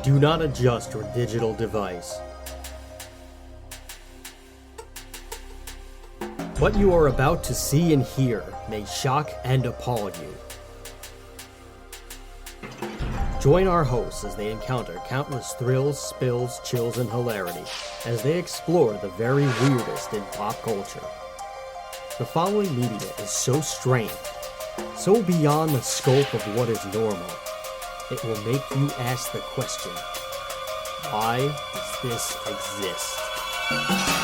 Do not adjust your digital device. What you are about to see and hear may shock and appall you. Join our hosts as they encounter countless thrills, spills, chills, and hilarity as they explore the very weirdest in pop culture. The following media is so strange, so beyond the scope of what is normal, it will make you ask the question, why does this exist?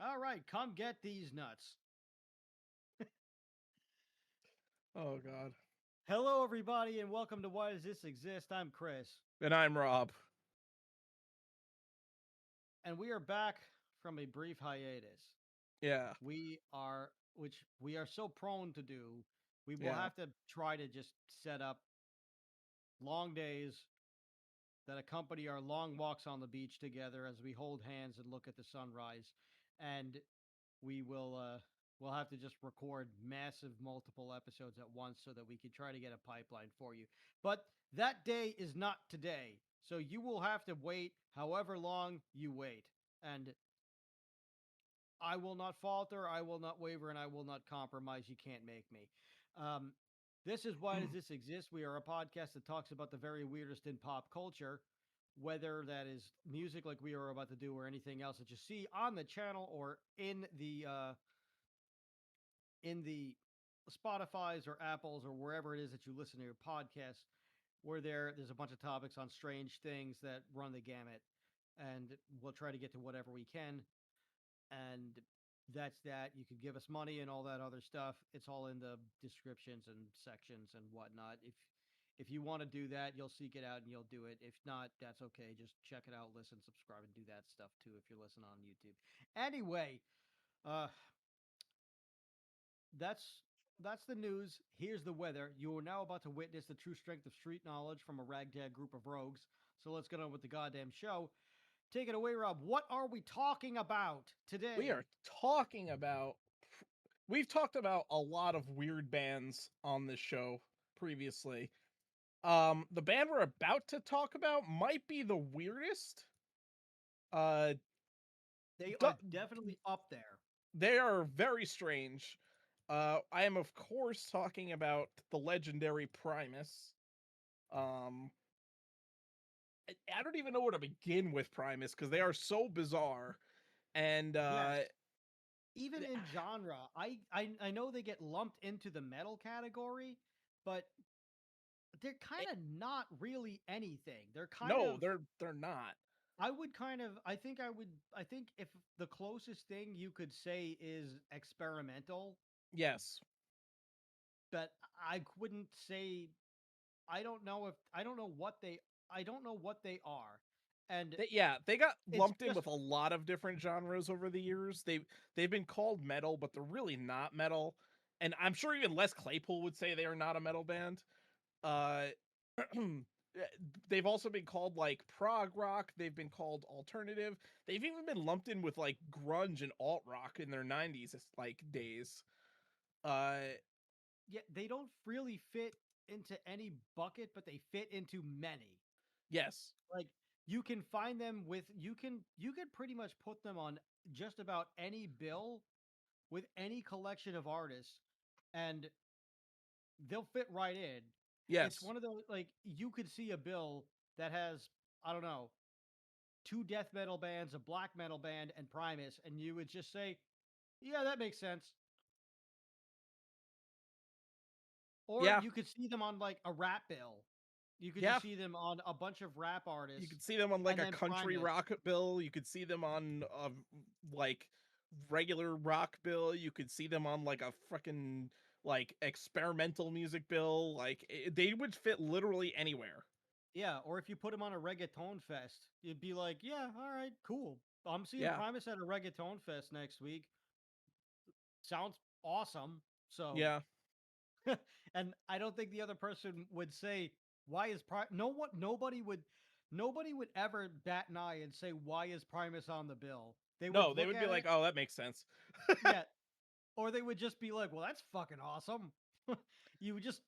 All right, come get these nuts. Oh, God. Hello, everybody, and welcome to Why Does This Exist? I'm Chris, And I'm Rob. and we are back from a brief hiatus. Yeah. Which we are so prone to do. We will Yeah. have to try to just set up long days that accompany our long walks on the beach together as we hold hands and look at the sunrise, and we'll have to just record massive multiple episodes at once so that we can try to get a pipeline for you. But that day is not today. So you will have to wait however long you wait. And I will not falter, I will not waver, and I will not compromise. You can't make me. Um, this is Why Does This Exist? We are a podcast that talks about the very weirdest in pop culture, whether that is music like we are about to do or anything else that you see on the channel or in the Spotify's or Apple's or wherever it is that you listen to your podcast, where there's a bunch of topics on strange things that run the gamut, and we'll try to get to whatever we can. And that's that. You can give us money and all that other stuff. It's all in the descriptions and sections and whatnot. If you want to do that, you'll seek it out and you'll do it. If not, that's okay. Just check it out, listen, subscribe, and do that stuff too if you're listening on YouTube. Anyway, uh, that's that's the news. Here's the weather. You are now about to witness the true strength of street knowledge from a ragtag group of rogues. So let's get on with the goddamn show. Take it away, Rob. What are we talking about today? We are talking about. We've talked about a lot of weird bands on this show previously. The band we're about to talk about might be the weirdest. Uh, They du- are definitely up there. they are very strange. I am of course talking about the legendary Primus. Um, I don't even know where to begin with Primus because they are so bizarre. And Yes. Even in genre, I know they get lumped into the metal category, but they're kind of not really anything. They're kind no, of they're not. I would kind of I think if the closest thing you could say is experimental, Yes. but I wouldn't say I don't know what they are. And They got it's lumped in just with a lot of different genres over the years. They've been called metal, but they're really not metal. And I'm sure even Les Claypool would say they are not a metal band. Uh they've also been called like prog rock, they've been called alternative. They've even been lumped in with like grunge and alt rock in their 90s like days. Uh yeah, they don't really fit into any bucket, but they fit into many. yes. Like you can find them with you can pretty much put them on just about any bill with any collection of artists, and they'll fit right in. It's Yes. one of those, like, you could see a bill that has, I don't know, two death metal bands, a black metal band, and Primus, and you would just say, yeah, that makes sense. Or Yeah. you could see them on like a rap bill. You could Yeah. just see them on a bunch of rap You artists could see them on like and a then country Primus. rock bill. You could see them on a like regular rock bill. You could see them on like a freaking like experimental music bill. They would fit literally anywhere. Yeah, or if you put them on a reggaeton fest, you'd be like, yeah, all right, cool. I'm seeing Yeah. Primus at a reggaeton fest next week. Sounds awesome. So, Yeah. and I don't think the other person would say, why is no one nobody would ever bat an eye and say, why is Primus on the bill? They would No, they look would be at like, it, "Oh, that makes sense." yeah, or they would just be like, "Well, that's fucking awesome." You would just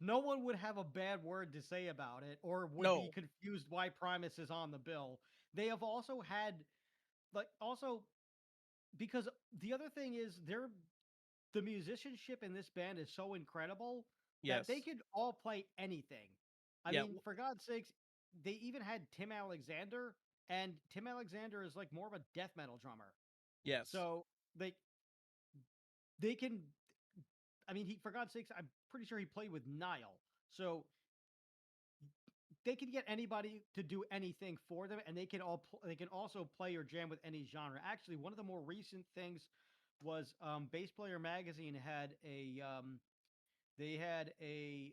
no one would have a bad word to say about it or would be No. confused why Primus is on the bill. They have also had also because the other thing is the musicianship in this band is so incredible that they Yes. could all play anything. I Yeah. mean, for God's sakes, they even had Tim Alexander, and Tim Alexander is like more of a death metal drummer. Yes. So they can I mean, he for God's sakes, I'm pretty sure he played with Nile. So they can get anybody to do anything for them, and they can also play or jam with any genre. Actually, one of the more recent things was Bass Player Magazine they had a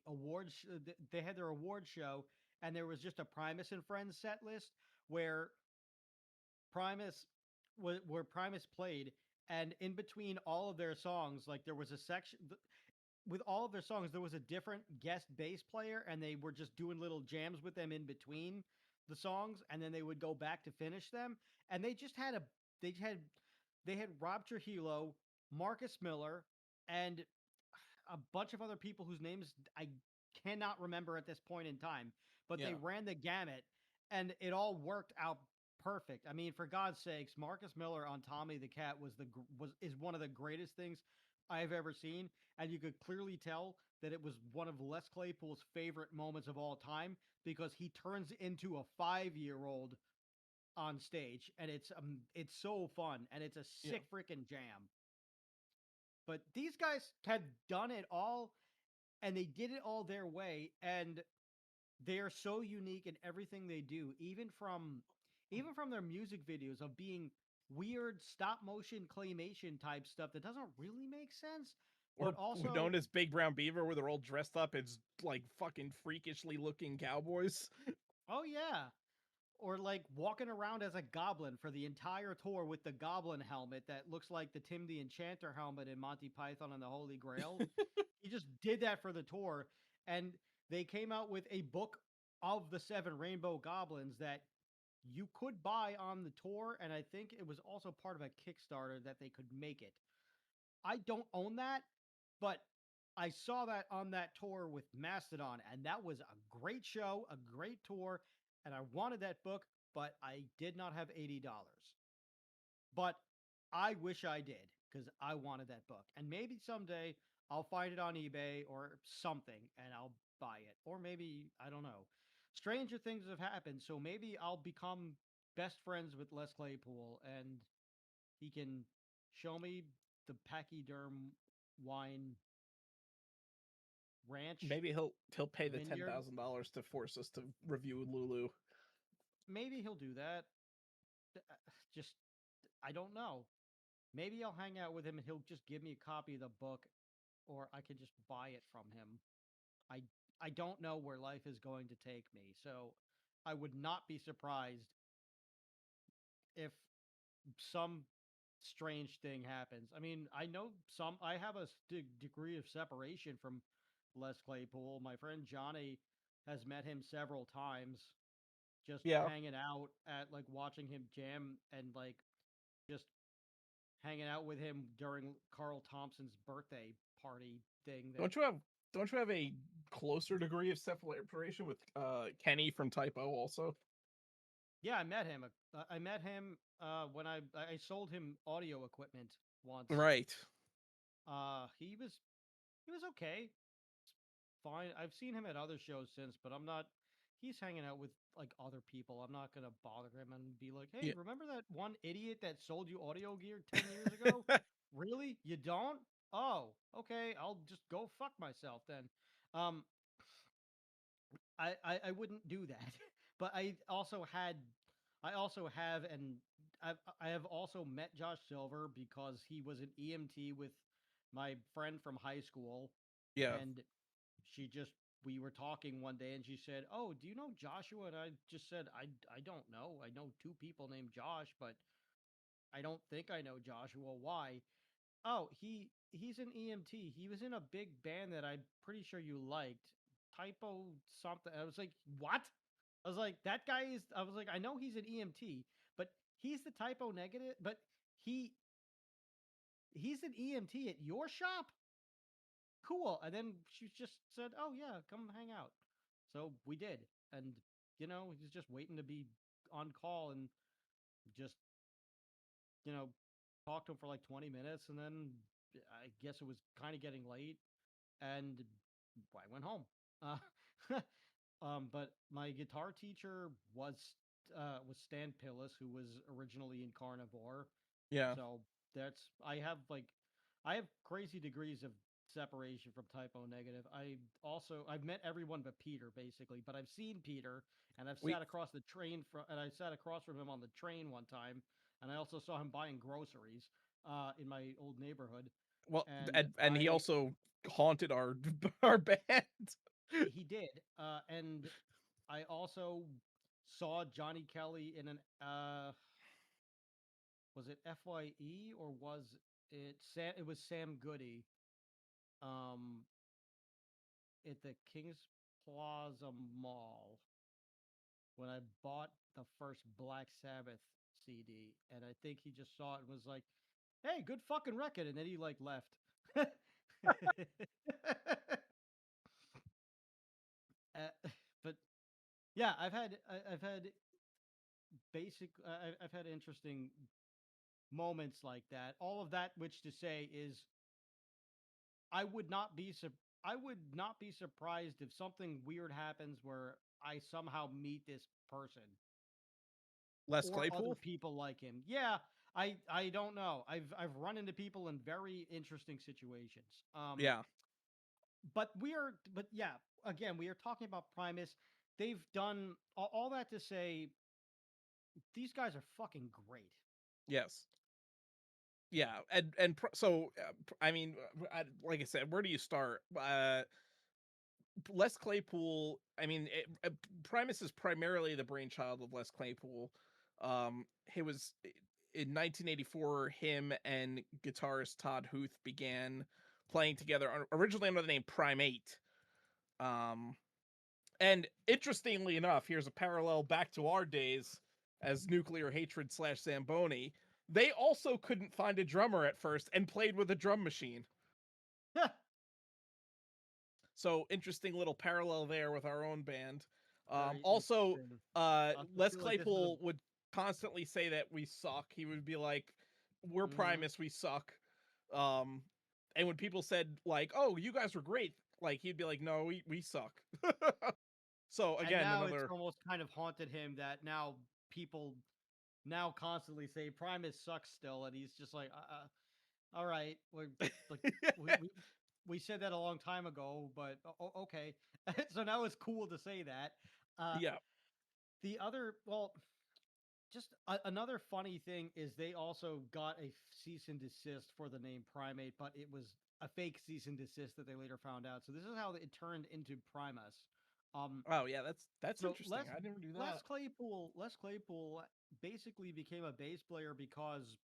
they had their award show, and there was just a Primus and Friends set list where Primus where Primus played, and in between all of their songs, like there was a section with all of their songs, there was a different guest bass player, and they were just doing little jams with them in between the songs, and then they would go back to finish them. And they had they had Rob Trujillo, Marcus Miller, and a bunch of other people whose names I cannot remember at this point in time, but they Yeah. ran the gamut, and it all worked out perfect. I mean, for God's sakes, Marcus Miller on Tommy the Cat was is one of the greatest things I've ever seen, and you could clearly tell that it was one of Les Claypool's favorite moments of all time because he turns into a 5-year-old on stage, and it's so fun, and it's a Yeah. sick freaking jam. But these guys had done it all, and they did it all their way, and they are so unique in everything they do, even from their music videos of being weird stop motion claymation type stuff that doesn't really make sense, but Or also known as Big Brown Beaver, where they're all dressed up as like fucking freakishly looking cowboys. oh yeah, or like walking around as a goblin for the entire tour with the goblin helmet that looks like the Tim the Enchanter helmet in Monty Python and the Holy Grail. He just did that for the tour, and they came out with a book of the seven rainbow goblins that you could buy on the tour, and I think it was also part of a Kickstarter that they could make it. I don't own that, but I saw that on that tour with Mastodon, and that was a great show, a great tour, and I wanted that book, but I did not have $80. But I wish I did because I wanted that book. And maybe someday I'll find it on eBay or something and I'll buy it. Or maybe, I don't know. Stranger things have happened. So maybe I'll become best friends with Les Claypool and he can show me the Pachyderm wine ranch Maybe he'll pay the vineyard. $10,000 to force us to review Lulu. Maybe he'll do that. Just, I don't know. Maybe I'll hang out with him and he'll just give me a copy of the book or I could just buy it from him. I I don't know where life is going to take me. So I would not be surprised if some strange thing happens. I mean, I know I have a degree of separation from Les Claypool. My friend Johnny has met him several times just Yeah. hanging out at like watching him jam and like just hanging out with him during Carl Thompson's birthday party thing that Don't you have a closer degree of separation with Kenny from Typo also? yeah, I met him. I met him when I sold him audio equipment once. Right. He was okay. Fine. I've seen him at other shows since, but I'm not. He's hanging out with like other people. I'm not gonna bother him and be like, "Hey, Yeah. remember that one idiot that sold you audio gear 10 years ago? Really? You don't? Oh, okay. I'll just go fuck myself then." Um, I wouldn't do that. But I also have and I have also met Josh Silver because he was an EMT with my friend from high school Yeah. and she just we were talking one day and she said, "Oh, do you know Joshua?" And I just said, I don't know. I know two people named Josh, but I don't think I know Joshua. Why?" "Oh, he's an EMT. He was in a big band that I'm pretty sure you liked. Typo something." I was like, "What?" I was like, "That guy is." I was like, "I know he's an EMT, but he's the typo negative, but he he's an EMT at your shop. Cool. And then she just said, "Oh yeah, come hang out." So we did, and he's just waiting to be on call, and just you know talked to him for like 20 minutes, and then I guess it was kind of getting late, and I went home. Uh, but my guitar teacher was Stan Pillis, who was originally in Carnivore. Yeah. So I have crazy degrees of separation from typo negative. I've met everyone but Peter basically, but I've seen Peter, and I've We sat across the train from and I sat across from him on the train one time, and I also saw him buying groceries in my old neighborhood, well, and and he also haunted our our band. he did, and I also saw Johnny Kelly in an was it FYE or was it Sam? It was Sam Goody, um, at the Kings Plaza Mall when I bought the first Black Sabbath CD, and I think he just saw it and was like, "Hey, good fucking record," and then he like left. But yeah, I've had I've had interesting moments like that. All of that, which to say is, I would not be I would not be surprised if something weird happens where I somehow meet this person Les or other Claypool. people like him. Yeah, I don't know. I've run into people in very interesting situations. Yeah. But yeah, again, we are talking about Primus. They've done all that to say these guys are fucking great. Yes. Yeah. So I mean, like I said, where do you start? Les Claypool. I mean, Primus is primarily the brainchild of Les Claypool. He was in 1984. Him and guitarist Todd Huth began playing together originally under the name Primate. Um, and interestingly enough, here's a parallel back to our days as Nuclear Hatred / Zamboni. They also couldn't find a drummer at first and played with a drum machine. So interesting little parallel there with our own band. Very Also, interesting. I also Les feel like this is a Claypool would constantly say that we suck. He would be like, "We're mhm. Primus, we suck." Um, and when people said like, "Oh, you guys were great," like he'd be like, "No, we suck." So And again, now it's another almost kind of haunted him that now people now constantly say Primus sucks still, and he's just like, all right, we're like we, we we said that a long time ago, but okay. So now it's cool to say that. Uh, yeah, the other, well, just another funny thing is they also got a cease and desist for the name Primate, but it was a fake cease and desist that they later found out. So this is how it turned into Primus. Um, oh yeah, that's so interesting. I never knew that. Les Claypool basically became a bass player because,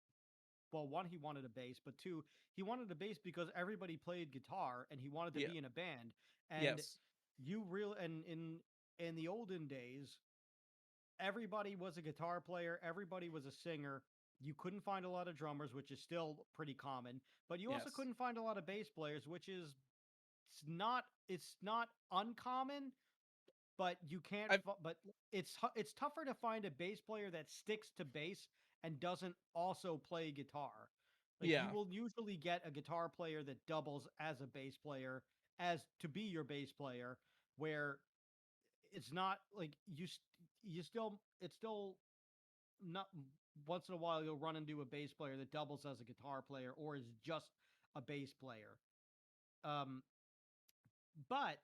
well, one, he wanted a bass, but two, he wanted a bass because everybody played guitar and he wanted to Yeah. be in a band. And Yes. and in the olden days, everybody was a guitar player, everybody was a singer. You couldn't find a lot of drummers, which is still pretty common, but you also Yes. couldn't find a lot of bass players, which is it's not uncommon, but you can't. I've But it's tougher to find a bass player that sticks to bass and doesn't also play guitar. Like you yeah. will usually get a guitar player that doubles as a bass player as to be your bass player, where it's not like you still it's still not. Once in a while you'll run into a bass player that doubles as a guitar player or is just a bass player. Um, but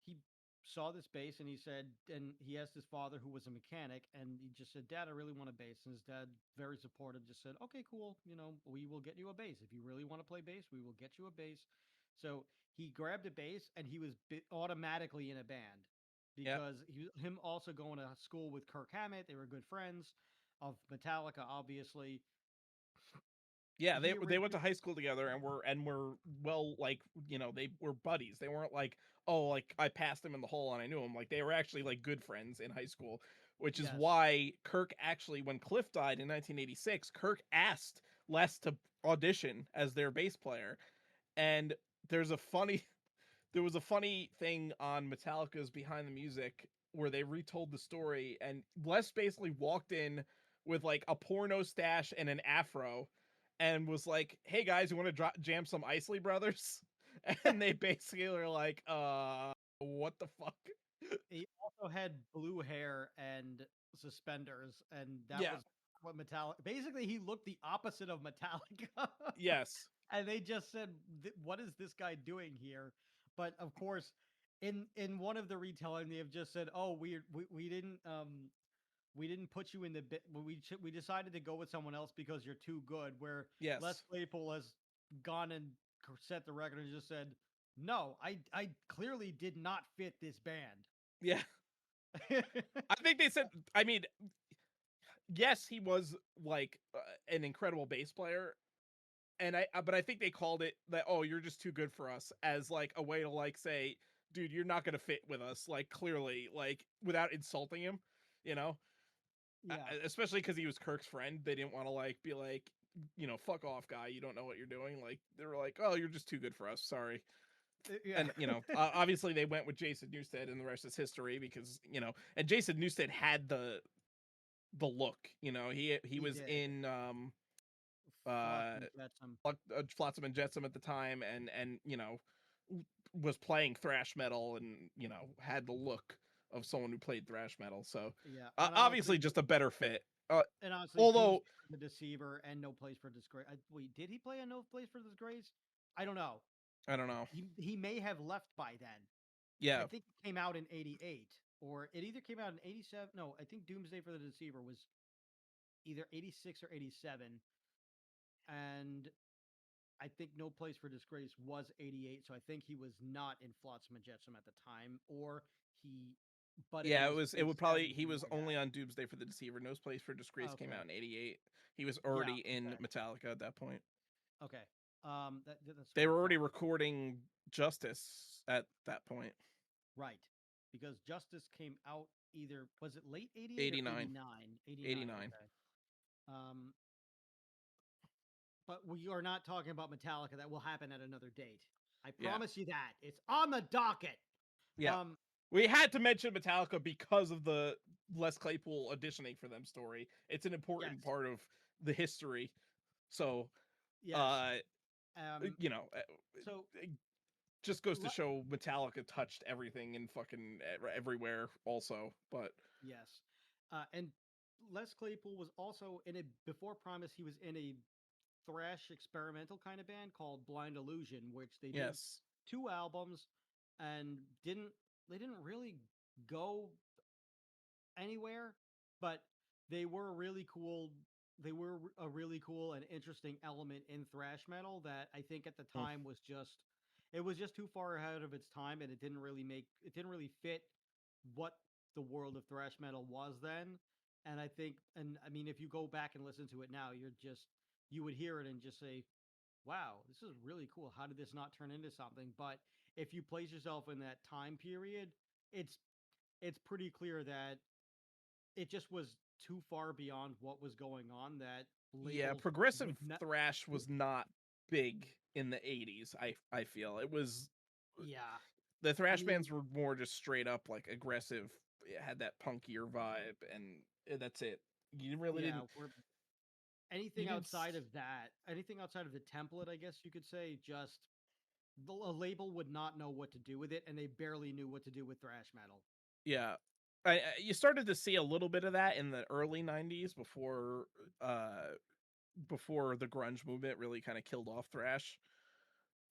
he saw this bass and he said, and he asked his father, who was a mechanic, and he just said, "Dad, I really want a bass." And his dad, very supportive, just said, "Okay, cool. We will get you a bass. If you really want to play bass, we will get you a bass." So he grabbed a bass and he was automatically in a band Yeah. because him also going to school with Kirk Hammett. They were good friends of Metallica, obviously. Yeah, He they went to originally, high school together and were well, like, they were buddies. They weren't like, oh, like I passed him in the hall and I knew him. Like they were actually like good friends in high school. which is Yes. why Kirk actually, when Cliff died in 1986, Kirk asked Les to audition as their bass player. And there's a funny there was a funny thing on Metallica's Behind the Music where they retold the story, and Les basically walked in with like a porno stash and an afro and was like, "Hey guys, you want to jam some Isley Brothers?" And they basically are like, what the fuck?" He also had blue hair and suspenders, and that Yeah. was what Metallica. Basically, he looked the opposite of Metallica. Yes. And they just said, "What is this guy doing here?" But of course, in one of the retelling, they have just said, "Oh, we didn't put you in the bit. We decided to go with someone else because you're too good." Where Les Yes. Claypool has gone and set the record and just said, "No, I clearly did not fit this band." Yeah. I think they said, I mean, yes, he was like an incredible bass player, and but I think they called it that, "Oh, you're just too good for us," as like a way to like say, "Dude, you're not gonna fit with us," like clearly, like without insulting him, you know. Yeah. Especially because he was Kirk's friend, they didn't want to like be like, "Fuck off, guy, you don't know what you're doing." Like they were like, "Oh, you're just too good for us. Sorry." Yeah. And obviously they went with Jason Newsted, and the rest is history because and Jason Newsted had the look. He He was did. in uh Flotsam and Jetsam. Flotsam and Jetsam at the time, and was playing thrash metal, and had the look of someone who played thrash metal. So Yeah, obviously just a better fit. and honestly, Although Doomsday for the Deceiver and No Place for Disgrace. Wait, did he play a No Place for Disgrace? I don't know. I don't know. He may have left by then. I Yeah, think it came out in '88, or it either came out in '87. No, I think Doomsday for the Deceiver was either '86 or '87, and I think No Place for Disgrace was '88. So I think he was not in Flotsam and Jetsam at the time, or he. But if it yeah. was It would probably '87, he something was like only that. on Doomsday for the Deceiver. No Place for Disgrace came Okay. out in '88. He was Yeah. already in Okay. Metallica at that point. Okay. That's They what I were already thought. recording Justice at that point. Right. Because Justice came out either was it late 88 or 89. 89? 89, 89. okay. Um but we are not talking about Metallica. That will happen at another date. I Yeah. promise you that. It's on the docket. Yeah. Um We had to mention Metallica because of the Les Claypool auditioning for them story. It's an yes. important part of the history. So, Yes. uh, Um you know, so it just goes to le- show Metallica touched everything and fucking everywhere also. But yes. And Les Claypool was also in a before Primus he was in a thrash experimental kind of band called Blind Illusion, which they did yes. 2 albums and didn't really go anywhere, but they were really cool. They were a really cool and interesting element in thrash metal that I think at the Mm. time was just it was just too far ahead of its time, and it didn't really fit what the world of thrash metal was then. And I think, and I mean, if you go back and listen to it now, you would hear it and just say, wow, this is really cool. How did this not turn into something? But if you place yourself in that time period, it's it's pretty clear that it just was too far beyond what was going on that Yeah, labels progressive would not. thrash would- was not big in the 80s. I feel it was Yeah, the I thrash mean, bands were more just straight up like aggressive. It had that punkier vibe, and that's it. You really yeah, didn't. we're You anything didn't. outside of that, anything outside of the template, I guess you could say, just a label would not know what to do with it, and they barely knew what to do with thrash metal. Yeah, you started to see a little bit of that in the early '90s uh before the grunge movement really kind of killed off thrash.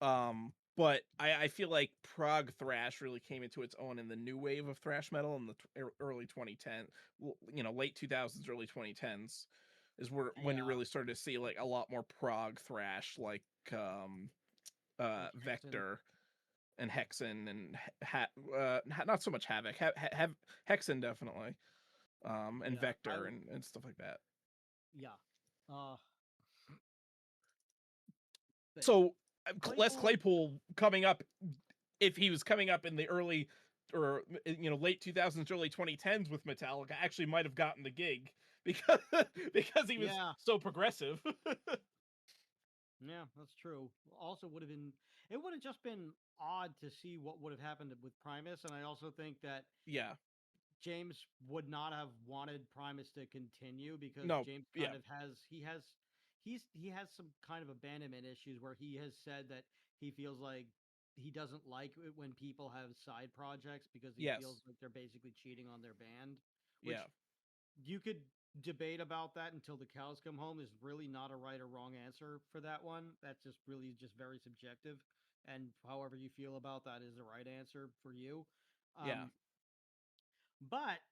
But I feel like prog thrash really came into its own in the new wave of thrash metal in the early 2010, late 2000s, early 2010s is when you Yeah, really started to see like a lot more prog thrash, like like Hexen. Vector and Hexen and not so much Havoc, Hexen definitely, and Yeah, Vector and stuff like that. yeah. Uh, but So Les Claypool, Claypool coming up, if he was coming up in the early or late 2000s, early 2010s with Metallica actually might have gotten the gig because because he was Yeah. so progressive. Yeah, that's true. Also, it would have just been odd to see what would have happened with Primus, and I also think that Yeah. James would not have wanted Primus to continue because No. James Yeah. kind of he has some kind of abandonment issues where he has said that he feels like he doesn't like it when people have side projects because he Yes. feels like they're basically cheating on their band, which Yeah. you could debate about that until the cows come home. There's really not a right or wrong answer for that one. That's just really just very subjective, and however you feel about that is the right answer for you. Yeah. But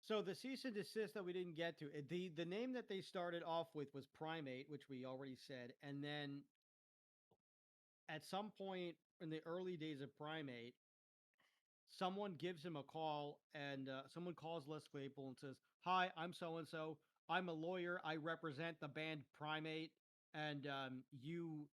so the cease and desist that we didn't get to, the name that they started off with was Primate, which we already said, and then at some point in the early days of Primate, someone gives him a call, and someone calls Les Claypool and says, "Hi, I'm so and so. I'm a lawyer. I represent the band Primate, and you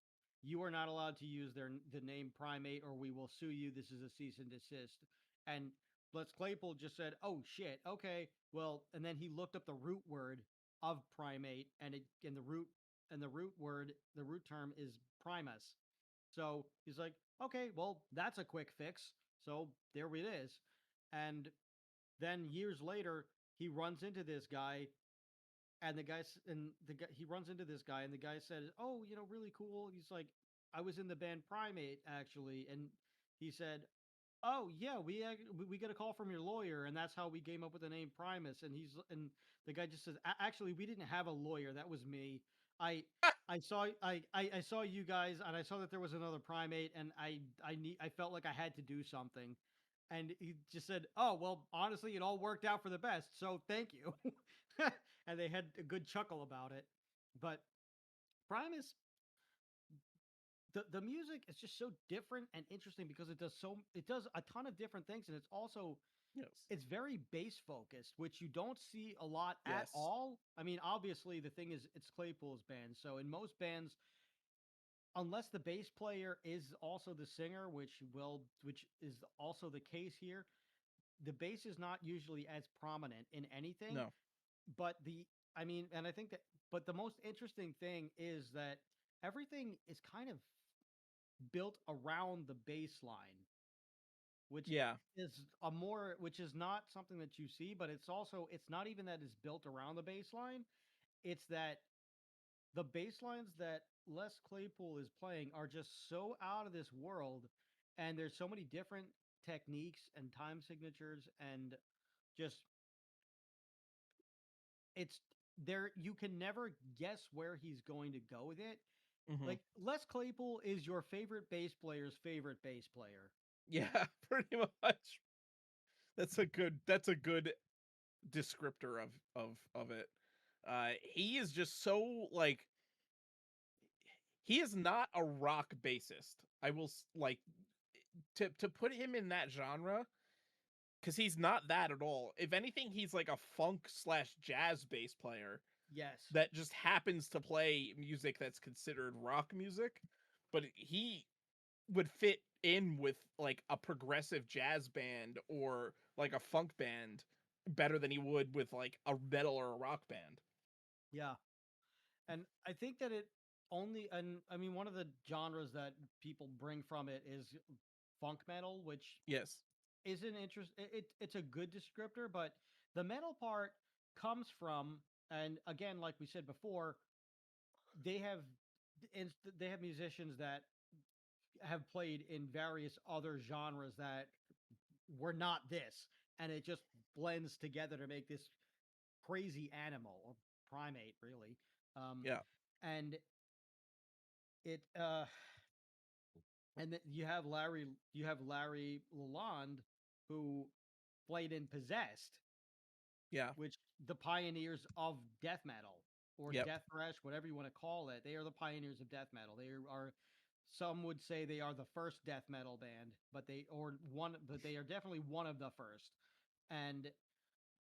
are not allowed to use the name Primate, or we will sue you. This is a cease and desist." And Les Claypool just said, "Oh shit, okay, well." And then he looked up the root word of Primate, and the root term is Primus. So he's like, okay, well, that's a quick fix. So there it is. And then years later, he runs into this guy, and he runs into this guy, and the guy says, "Oh, really cool." He's like, "I was in the band Primate actually," and he said, "Oh yeah, we get a call from your lawyer, and that's how we came up with the name Primus." And the guy just says, "Actually, we didn't have a lawyer. That was me. I I saw you guys, and I saw that there was another Primate, and I felt like I had to do something." And he just said, "Oh well, honestly, it all worked out for the best. So thank you." And they had a good chuckle about it. But Primus, the music is just so different and interesting because it does a ton of different things, and Yes. it's very bass focused, which you don't see a lot at Yes. all. I mean, obviously the thing is it's Claypool's band, so in most bands, unless the bass player is also the singer, which is also the case here, the bass is not usually as prominent in anything. No. But I mean, and I think that, but the most interesting thing is that everything is kind of built around the bass line, which Yeah. which is not something that you see, but it's not even that it's built around the bass line. It's that the bass lines that Les Claypool is playing are just so out of this world, and there's so many different techniques and time signatures, and just it's there you can never guess where he's going to go with it. Hmm. Like Les Claypool is your favorite bass player's favorite bass player. Yeah. Pretty much. That's a good descriptor of it. He is just so like he is not a rock bassist. I will like to put him in that genre because he's not that at all. If anything, he's like a funk slash jazz bass player Yes. that just happens to play music that's considered rock music, but he would fit in with like a progressive jazz band or like a funk band better than he would with like a metal or a rock band. Yeah. And I think that and I mean, one of the genres that people bring from it is funk metal, which Yes. is an interest. It's a good descriptor, but the metal part comes from, and again, like we said before, they have they have musicians that have played in various other genres that were not this, and it just blends together to make this crazy animal, or primate, really. Um, Yeah. and it and you have Larry Lalonde, who played in Possessed, Yeah. which the pioneers of death metal or Yep. death thrash, whatever you want to call it. They are the pioneers of death metal. They are some would say they are the first death metal band, but they are definitely one of the first. And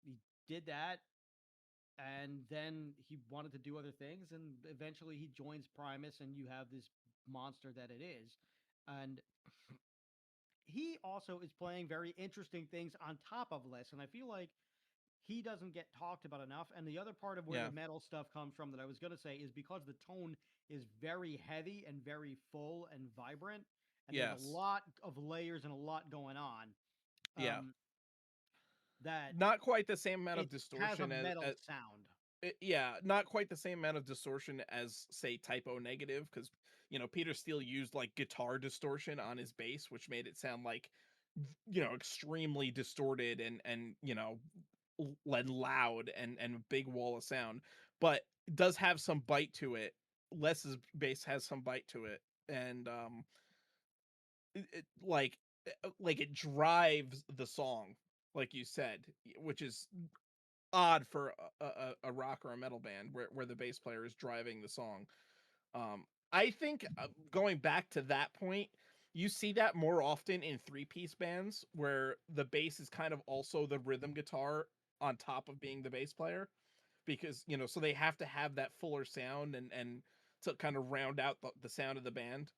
he did that, and then he wanted to do other things, and eventually he joins Primus, and you have this monster that it is. And he also is playing very interesting things on top of Les, and I feel like he doesn't get talked about enough. And the other part of where Yeah. the metal stuff comes from that I was going to say is because the tone is very heavy and very full and vibrant, and there's a Yes. lot of layers and a lot going on. Yeah. Um, that Not quite the same amount of it has a distortion metal as sound. yeah, not quite the same amount of distortion as say Typo Negative, because Peter Steele used like guitar distortion on his bass, which made it sound like extremely distorted and and loud and a big wall of sound, but it does have some bite to it. Les's bass has some bite to it, and like it drives the song, like you said, which is odd for a rock or a metal band where the bass player is driving the song. I think going back to that point, you see that more often in three-piece bands where the bass is kind of also the rhythm guitar on top of being the bass player, because so they have to have that fuller sound and to kind of round out the sound of the band.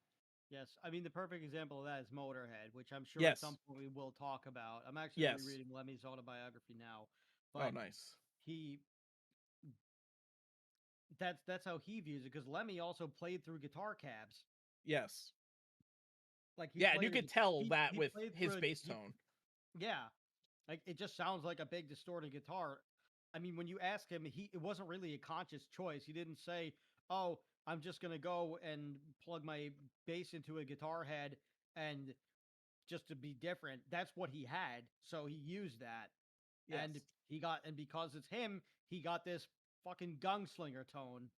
Yes, I mean the perfect example of that is Motorhead, which I'm sure at some Yes. point we will talk about. I'm actually Yes. rereading Lemmy's autobiography now, Oh, but nice. he that's how he views it because Lemmy also played through guitar cabs. Yes. Like Yeah, and you could tell that he with played his through a bass he tone. yeah, like it just sounds like a big distorted guitar. I mean, when you ask him, it wasn't really a conscious choice. He didn't say, "Oh, I'm just gonna go and plug my bass into a guitar head and just to be different." That's what he had, so he used that, and Yes. because it's him, he got this fucking gunslinger tone.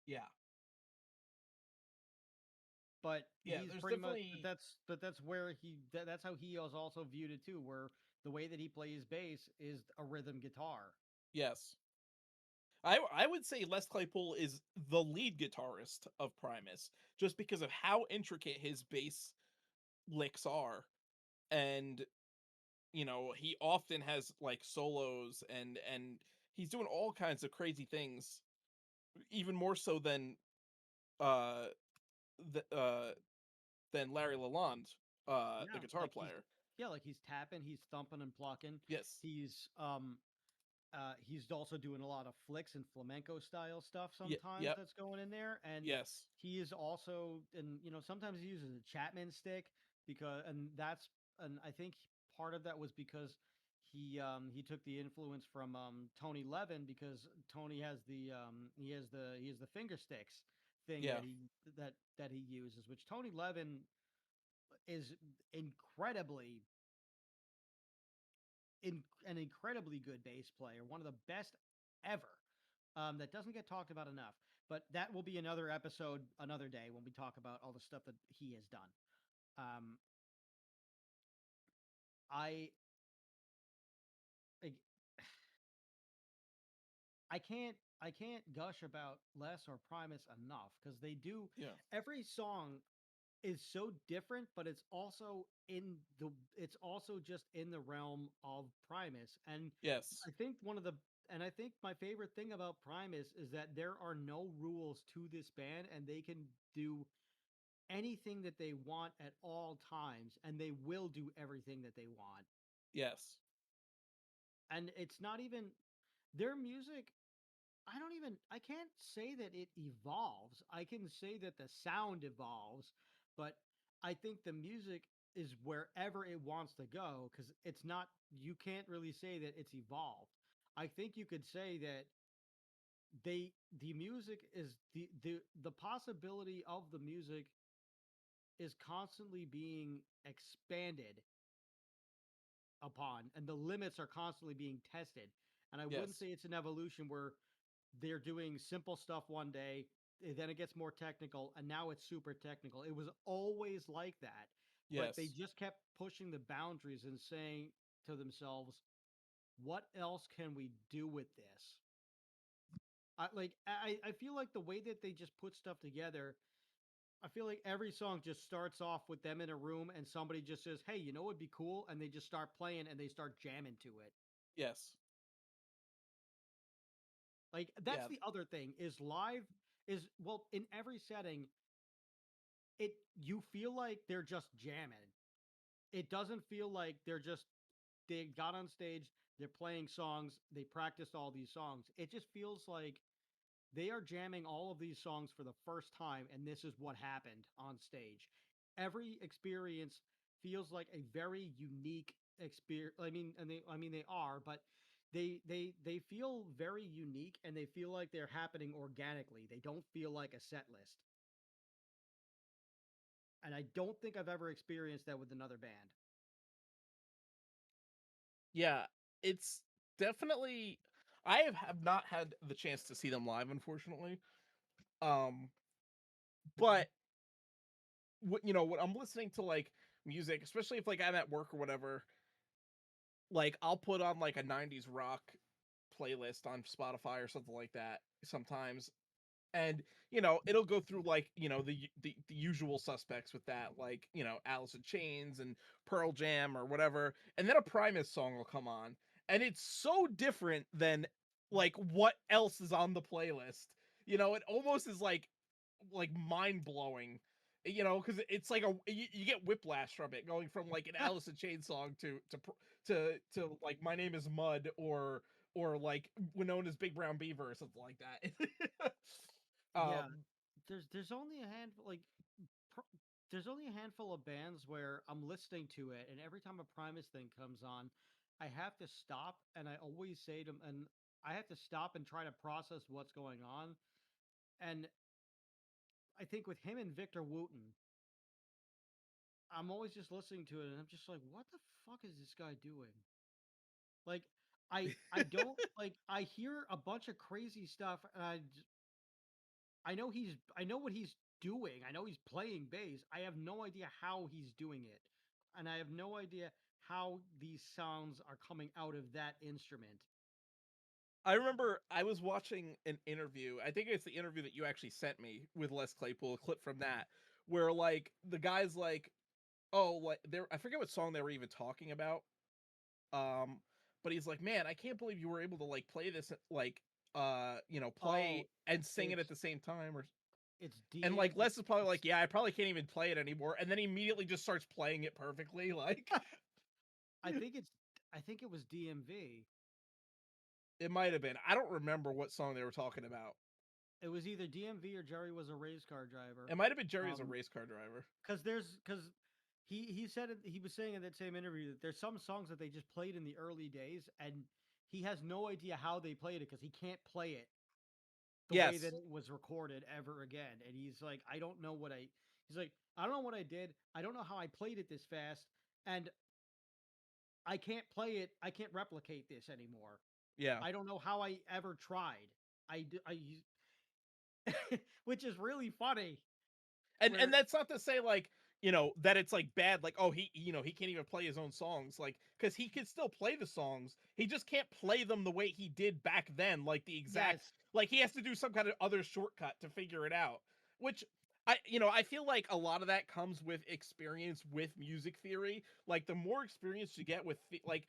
Yeah. But Yeah, he's there's pretty much definitely that's where that's how he has also viewed it too, where the way that he plays bass is a rhythm guitar. yes. I would say Les Claypool is the lead guitarist of Primus, just because of how intricate his bass licks are, and he often has like solos and he's doing all kinds of crazy things, even more so uh the, uh than Larry Lalonde, the Yeah, guitar player. like he's tapping, he's thumping and plucking. Yes. He's also doing a lot of flicks and flamenco style stuff Yeah. sometimes Yep. that's going in there. And Yes. he is also, and sometimes he uses a Chapman stick and I think part of that was because he took the influence from Tony Levin because Tony has he has the finger sticks thing Yeah. that he uses, which Tony Levin is incredibly an incredibly good bass player, one of the best ever. That doesn't get talked about enough. But that will be another episode, another day when we talk about all the stuff that he has done. Um, I like, I can't gush about Les or Primus enough because they do Yeah. every song is so different, but it's also just in the realm of Primus. And Yes. I think one of the and I think my favorite thing about Primus is that there are no rules to this band and they can do anything that they want at all times and they will do everything that they want. Yes. And it's not even their music I can't say that it evolves. I can say that the sound evolves, but I think the music is wherever it wants to go because it's not, you can't really say that it's evolved. I think you could say that the music is the possibility of the music is constantly being expanded upon and the limits are constantly being tested. And I wouldn't Yes. say it's an evolution where they're doing simple stuff one day, then it gets more technical, and now it's super technical. It was always like that, but they Yes. just kept pushing the boundaries and saying to themselves, "What else can we do with this?" I feel like the way that they just put stuff together. I feel like every song just starts off with them in a room and somebody just says, "Hey, you know what'd be cool?" And they just start playing and they start jamming to it. Yes. Like that's Yeah. the other thing is live is well in every setting it you feel like they're just jamming. it doesn't feel like they got on stage, they're playing songs, they practiced all these songs. It just feels like they are jamming all of these songs for the first time, and this is what happened on stage. Every experience feels like a very unique experience. They are, but they feel very unique, and they feel like they're happening organically. They don't feel like a set list. And I don't think I've ever experienced that with another band. Yeah, it's definitely. Have not had the chance to see them live, unfortunately. Um, but when I'm listening to like music, especially if like I'm at work or whatever, like I'll put on like a '90s rock playlist on Spotify or something like that sometimes, and it'll go through like the usual suspects with that, like Alice in Chains and Pearl Jam or whatever, and then a Primus song will come on, and it's so different than like what else is on the playlist. It almost is like mind blowing. Because it's like you get whiplash from it, going from like an Alice in Chains song to like My Name Is Mud, or like Winona's Big Brown Beaver or something like that. Yeah, um, there's only a handful pr- there's only a handful of bands where I'm listening to it, and every time a Primus thing comes on, I have to stop, and I always say to and I have to stop and try to process what's going on. And I think with him and Victor Wooten, I'm always just listening to it, and I'm just like, what the fuck is this guy doing? Like, I don't like I hear a bunch of crazy stuff, and I know what he's doing. I know he's playing bass. I have no idea how he's doing it. And I have no idea how these sounds are coming out of that instrument. I remember I was watching an interview. I think it's the interview that you actually sent me with Les Claypool, a clip from that, where like the guy's like, "Oh, like there." I forget what song they were even talking about. Um, but he's like, "Man, I can't believe you were able to like play this like Oh, play and sing it at it's the same time." Or it's and DM like Les is probably it's like, "Yeah, I probably can't even play it anymore," and then he immediately just starts playing it perfectly. Like I think it's I think it was DMV. it might have been. I don't remember what song they were talking about. It was either DMV or Jerry was a race car driver. It might have been Jerry as a Um race car driver. because he said he was saying in that same interview that there's some songs that they just played in the early days, and he has no idea how they played it because he can't play it the way that Yes. it was recorded ever again. And he's like, he's like, I don't know what I did. I don't know how I played it this fast. And I can't play it. I can't replicate this anymore. Yeah. I don't know how I ever tried. Which is really funny. And Where, that's not to say like that it's like bad, like, oh, he can't even play his own songs, like, because he can still play the songs, he just can't play them the way he did back then, like the exact, yes, like he has to do some kind of other shortcut to figure it out, which I feel like a lot of that comes with experience with music theory. Like the more experience you get with like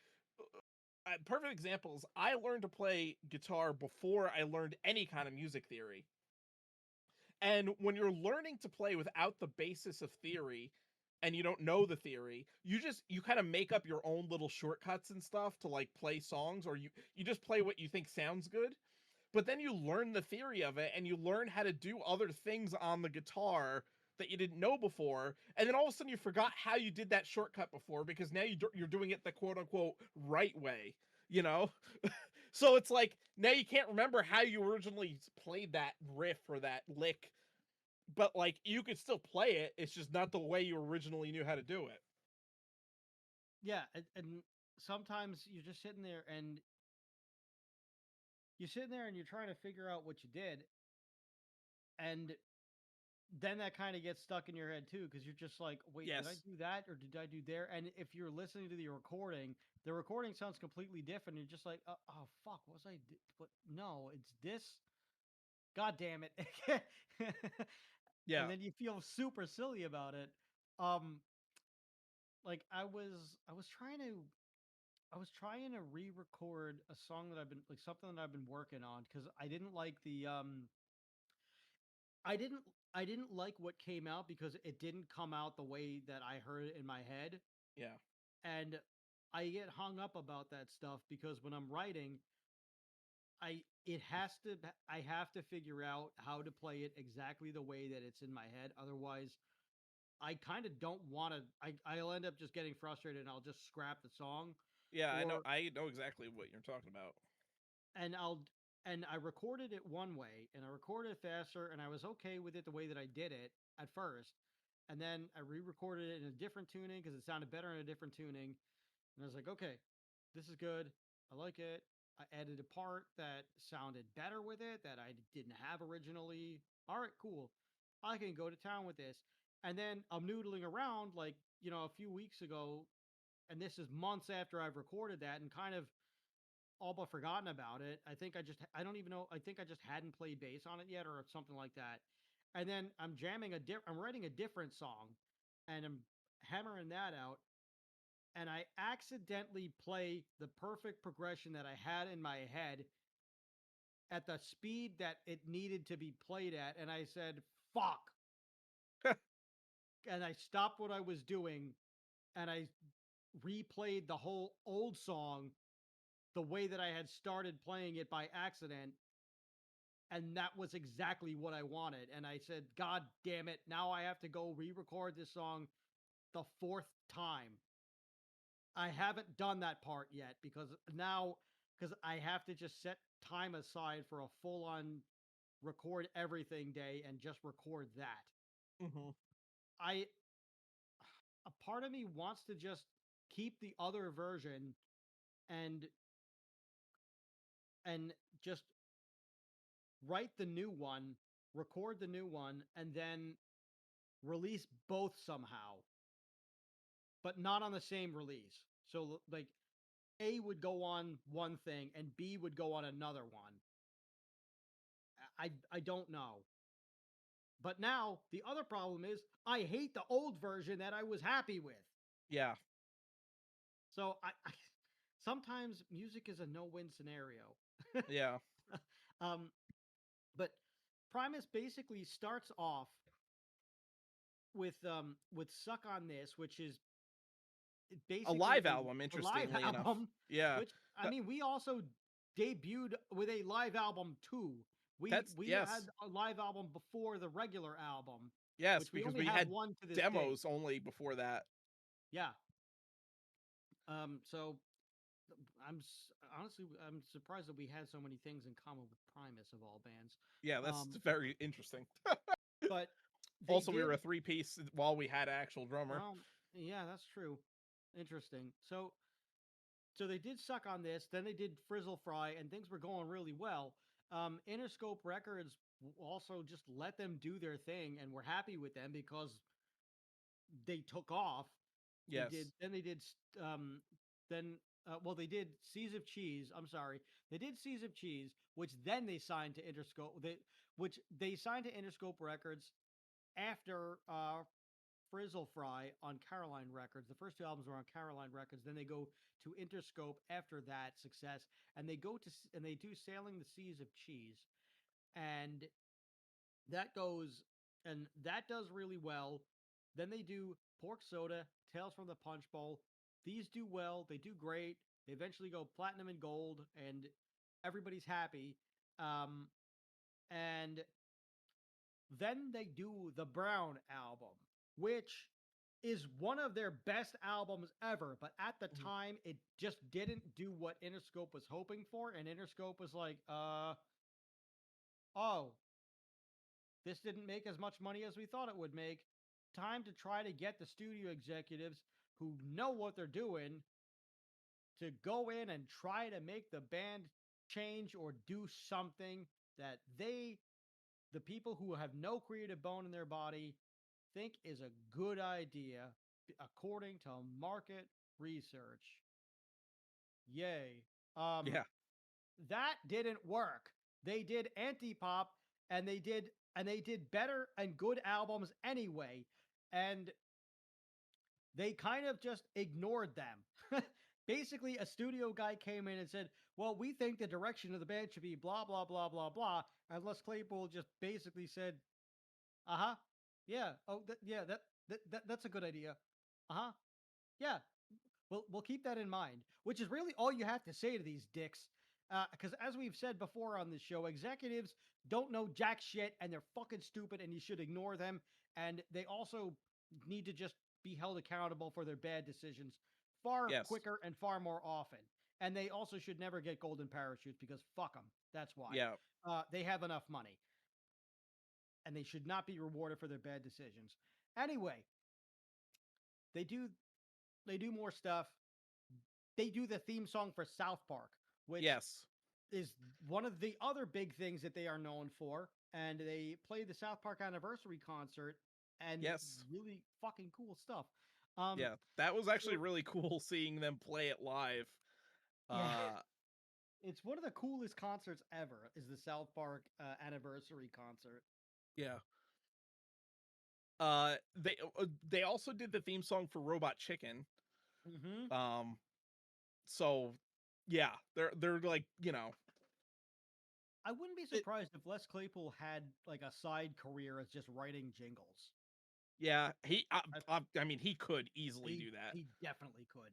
perfect examples, I learned to play guitar before I learned any kind of music theory. And when you're learning to play without the basis of theory and you don't know the theory, you kind of make up your own little shortcuts and stuff to like play songs, or you just play what you think sounds good. But then you learn the theory of it and you learn how to do other things on the guitar that you didn't know before, and then all of a sudden you forgot how you did that shortcut before because now you're doing it the quote unquote right way, you know? So it's like now you can't remember how you originally played that riff or that lick, but like you could still play it. It's just not the way you originally knew how to do it. yeah, and sometimes you're just sitting there and you're trying to figure out what you did, and then that kind of gets stuck in your head too because you're just like, wait, did I Yes. do that or did I do there? And if you're listening to the recording sounds completely different. You're just like, oh fuck, was I? What? No, it's this. God damn it! Yeah. And then you feel super silly about it. Um, like I was trying to re-record a song that I've been like something that I've been working on because I didn't like I didn't I didn't like what came out because it didn't come out the way that I heard it in my head. Yeah. And I get hung up about that stuff because when I'm writing, I have to figure out how to play it exactly the way that it's in my head. Otherwise, I kind of don't want to. I'll end up just getting frustrated and I'll just scrap the song, Yeah, I know. or I know exactly what you're talking about. and I'll and I recorded it one way and I recorded it faster and I was okay with it the way that I did it at first, and then I re-recorded it in a different tuning because it sounded better in a different tuning, and I was like, okay, this is good. I like it. I added a part that sounded better with it that I didn't have originally. All right, cool. I can go to town with this. And then I'm noodling around like, a few weeks ago, and this is months after I've recorded that and kind of all but forgotten about it. I don't even know. I think I just hadn't played bass on it yet or something like that. And then I'm writing a different song and I'm hammering that out, and I accidentally play the perfect progression that I had in my head at the speed that it needed to be played at. And I said, fuck. And I stopped what I was doing and I replayed the whole old song the way that I had started playing it by accident. And that was exactly what I wanted. And I said, God damn it. Now I have to go re record this song the fourth time. I haven't done that part yet because I have to just set time aside for a full on record everything day and just record that. Mm-hmm. I A part of me wants to just keep the other version and and just write the new one, record the new one, and then release both somehow, but not on the same release. So like A would go on one thing and B would go on another one. I don't know. But now the other problem is I hate the old version that I was happy with. Yeah. So I sometimes music is a no-win scenario. Yeah. um, but Primus basically starts off with "Suck on This," which is A basically live album, a live interestingly enough. album. Yeah. Which I mean, we also debuted with a live album too. That's We had yes. a live album before the regular album, Yes, which we because only we have had one to this day. demos only before that. Yeah. So honestly, I'm surprised that we had so many things in common with Primus of all bands. Yeah, that's Um, very interesting. but they Also, we were did. a three-piece while we had an actual drummer. Well, yeah, that's true. Interesting. So they did suck on this. Then they did Frizzle Fry, and things were going really well. Interscope Records also just let them do their thing, and we're happy with them because they took off. They did. Yes. Then they did. Then well, they did Seas of Cheese. I'm sorry, they did Seas of Cheese, which then they signed to Interscope. Which they signed to Interscope Records after Frizzle Fry on Caroline Records. The first two albums were on Caroline Records. Then they go to Interscope after that success, and they do Sailing the Seas of Cheese, and that goes and that does really well. Then they do Pork Soda, Tales from the Punch Bowl. These do well. They do great. They eventually go platinum and gold, and everybody's happy. Um, and then they do the Brown album, which is one of their best albums ever. But at the Mhm. time, it just didn't do what Interscope was hoping for. And Interscope was like, oh, this didn't make as much money as we thought it would make. Time to try to get the studio executives who know what they're doing to go in and try to make the band change or do something that the people who have no creative bone in their body, think is a good idea according to market research. Yay. Um, Yeah. that didn't work. They did anti-pop and they did better and good albums anyway. And they kind of just ignored them. Basically, a studio guy came in and said, well, we think the direction of the band should be blah, blah, blah, blah, blah. And Les Claypool just basically said, uh huh. Yeah. Oh, yeah. That's a good idea. Uh huh. Yeah, we'll keep that in mind, which is really all you have to say to these dicks. Because as we've said before on this show, executives don't know jack shit and they're fucking stupid, and you should ignore them. And they also need to just be held accountable for their bad decisions far Yes. quicker and far more often. And they also should never get golden parachutes because fuck them. That's why. Yeah. They have enough money, and they should not be rewarded for their bad decisions. Anyway, they do they do more stuff. They do the theme song for South Park, which Yes. is one of the other big things that they are known for. And they played the South Park anniversary concert, and Yes. really fucking cool stuff. Yeah. That was actually So really cool seeing them play it live. yeah, it's one of the coolest concerts ever. Is the South Park anniversary concert? Yeah. They also did the theme song for Robot Chicken. Mm-hmm. So yeah, they're like, I wouldn't be it, surprised if Les Claypool had like a side career as just writing jingles. yeah, I, I mean, he could easily he do that. he definitely could.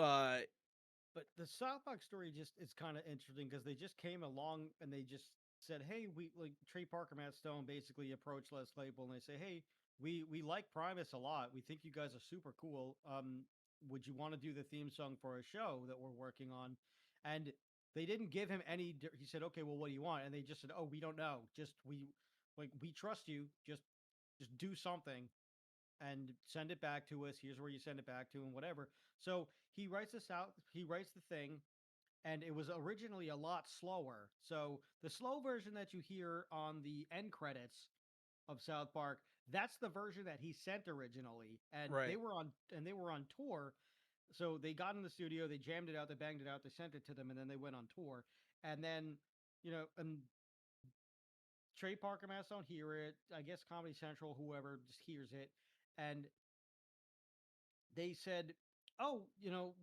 Uh But the South Park story just is kind of interesting because they just came along and they just said, "Hey, we like Trey Parker, Matt Stone basically approached Les Claypool and they say, "Hey, we like Primus a lot. We think you guys are super cool. Would you want to do the theme song for a show that we're working on?" And they didn't give him any. He said, "Okay, well, what do you want?" And they just said, "Oh, we don't know. Just we trust you. Just do something." And send it back to us. Here's where you send it back to, and whatever. So he writes this out. He writes the thing, and it was originally a lot slower. So the slow version that you hear on the end credits of South Park, that's the version that he sent originally, and right. they were on tour. So they got in the studio, they jammed it out, they banged it out, they sent it to them, and then they went on tour. And then, and Trey Parker Mass don't hear it. I guess Comedy Central, whoever, just hears it, and they said, "Oh,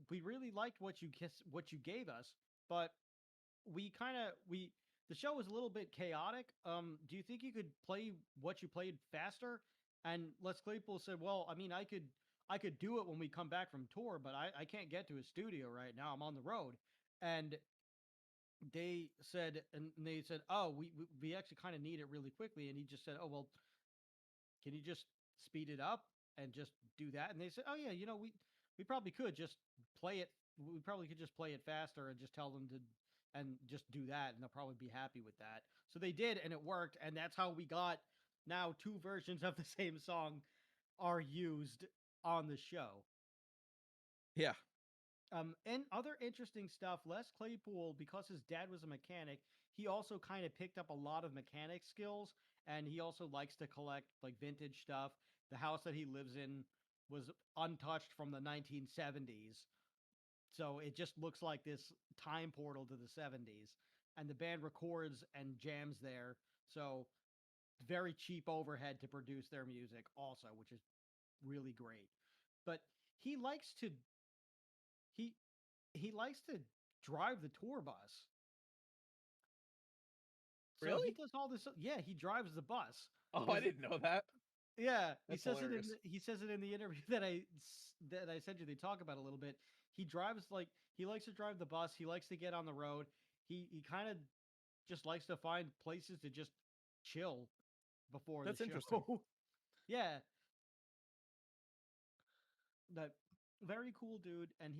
we really liked what you gave us, but we kind of we the show was a little bit chaotic. Do you think you could play what you played faster?" And Les Claypool said, "Well, I mean, I could do it when we come back from tour, but I can't get to a studio right now. I'm on the road." And they said, "Oh, we actually kind of need it really quickly." And he just said, "Oh, well, can you just speed it up and just do that?" And they said, "Oh yeah, we probably could just play it. We probably could just play it faster and just tell them to and just do that, and they'll probably be happy with that." So they did, and it worked, and that's how we got now two versions of the same song are used on the show. Yeah. And other interesting stuff, Les Claypool, because his dad was a mechanic, he also kind of picked up a lot of mechanic skills, and he also likes to collect like vintage stuff. The house that he lives in was untouched from the 1970s. So it just looks like this time portal to the 70s. And the band records and jams there. So very cheap overhead to produce their music also, which is really great. But he likes to he he likes to drive the tour bus. So he Really? does all this. Yeah, he drives the bus. Oh, I Is didn't know that. Yeah, That's hilarious. he says it in the interview that I sent you. They talk about a little bit. He drives like he likes to drive the bus. He likes to get on the road. He kind of just likes to find places to just chill before the That's interesting. show. Yeah, that very cool dude. And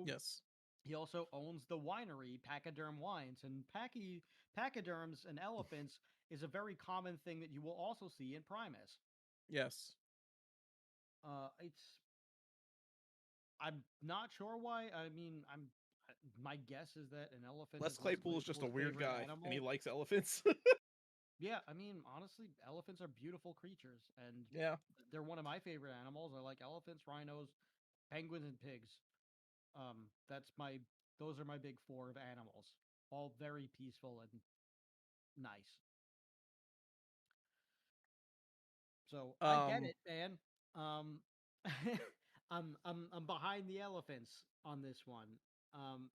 Yes. he also owns the winery Pachyderm Wines, and pachyderms and elephants is a very common thing that you will also see in Primus. Yes. It's I'm not sure why. I mean, my guess is that an elephant Les is Les Claypool is just a Claypool's weird favorite guy and he animal. likes elephants. Yeah, I mean, honestly, elephants are beautiful creatures, and Yeah. they're one of my favorite animals. I like elephants, rhinos, penguins, and pigs. That's my those are my big four of animals. All very peaceful and nice. So I get Um it, man. Um, I'm behind the elephants on this one. Um,